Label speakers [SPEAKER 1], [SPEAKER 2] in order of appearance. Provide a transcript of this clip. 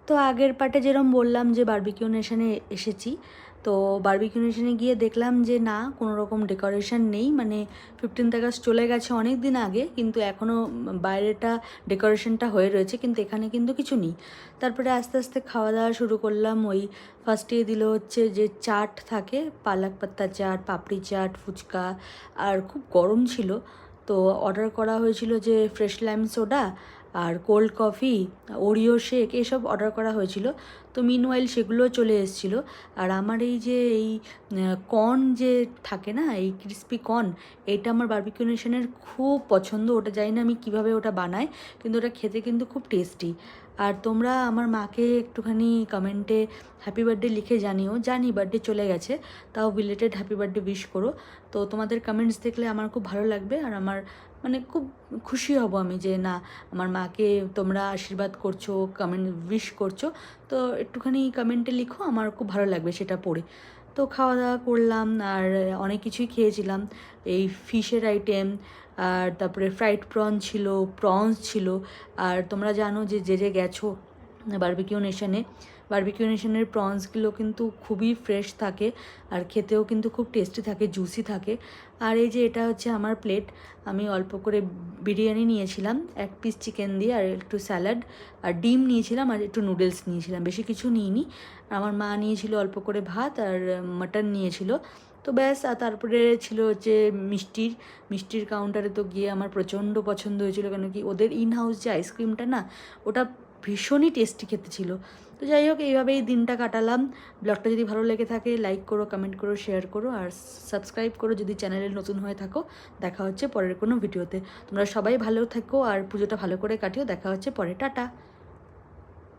[SPEAKER 1] তো আগের পার্টে যেরকম বললাম যে বারবিকিউ নেশনে এসেছি, তো বারবিকিউ নেশনে গিয়ে দেখলাম যে না, কোনো রকম ডেকোরেশন নেই। মানে 15th আগস্ট চলে গেছে অনেক দিন আগে, কিন্তু এখনও বাইরেটা ডেকোরেশনটা হয়ে রয়েছে, কিন্তু এখানে কিন্তু কিছু নেই। তারপরে আস্তে আস্তে খাওয়া দাওয়া শুরু করলাম। ওই ফার্স্টে দিল হচ্ছে যে চাট থাকে, পালক পাত্তা চাট, পাপড়ি চাট, ফুচকা, আর খুব গরম ছিল। তো অর্ডার করা হয়েছিল যে ফ্রেশ লাইম সোডা আর কোল্ড কফি, ওরিও শেক, এসব অর্ডার করা হয়েছিল। তো মিনওয়াইল সেগুলোও চলে এসেছিলো। আর আমার এই যে এই কর্ন যে থাকে না, এই ক্রিস্পি কর্ন, এইটা আমার বারবিকিউ নেশনের খুব পছন্দ। ওটা জানি না আমি কীভাবে ওটা বানাই, কিন্তু ওটা খেতে কিন্তু খুব টেস্টি। আর তোমরা আমার মাকে একটুখানি কমেন্টে হ্যাপি বার্থডে লিখে জানিও। জানি বার্থডে চলে গেছে, তাও বিলেটেড হ্যাপি বার্থডে উইশ করো। তো তোমাদের কমেন্টস দেখলে আমার খুব ভালো লাগবে, আর আমার মানে খুব খুশি হব আমি যে না, আমার মাকে তোমরা আশীর্বাদ করছো, কমেন্ট উইশ করছো। তো একটুখানি কমেন্টে লিখো, আমার খুব ভালো লাগবে সেটা পড়ে। তো খাওয়া দাওয়া করলাম, আর অনেক কিছুই খেয়েছিলাম। এই ফিশের আইটেম, আর তারপরে ফ্রাইড প্রনস ছিল। আর তোমরা জানো যে যে গেছো বারবিকিউ নেশনে, বারবিকিউ নেশনের প্রনসগুলো কিন্তু খুবই ফ্রেশ থাকে, আর খেতেও কিন্তু খুব টেস্টি থাকে, জুসি থাকে। আর এই যে এটা হচ্ছে আমার প্লেট। আমি অল্প করে বিরিয়ানি নিয়েছিলাম, 1 পিস চিকেন দিয়ে, আর একটু স্যালাড, আর ডিম নিয়েছিলাম, আর একটু নুডলস নিয়েছিলাম, বেশি কিছু নিইনি। আমার মা নিয়েছিল অল্প করে ভাত, আর মাটন নিয়েছিল। তো ব্যাস। আর তারপরে ছিল হচ্ছে মিষ্টির কাউন্টারে তো গিয়ে আমার প্রচণ্ড পছন্দ হয়েছিল, কেন কি ওদের ইন হাউস যে আইসক্রিমটা না, ওটা ভীষণই টেস্টি খেতে ছিল। তো যাই হোক, এইভাবেই দিনটা কাটালাম। ব্লগটা যদি ভালো লেগে থাকে লাইক করো, কমেন্ট করো, শেয়ার করো, আর সাবস্ক্রাইব করো যদি চ্যানেলে নতুন হয়ে থাকো। দেখা হচ্ছে পরের কোনো ভিডিওতে। তোমরা সবাই ভালো থেকো, আর পুজোটা ভালো করে কাটিও। দেখা হচ্ছে পরে, টাটা।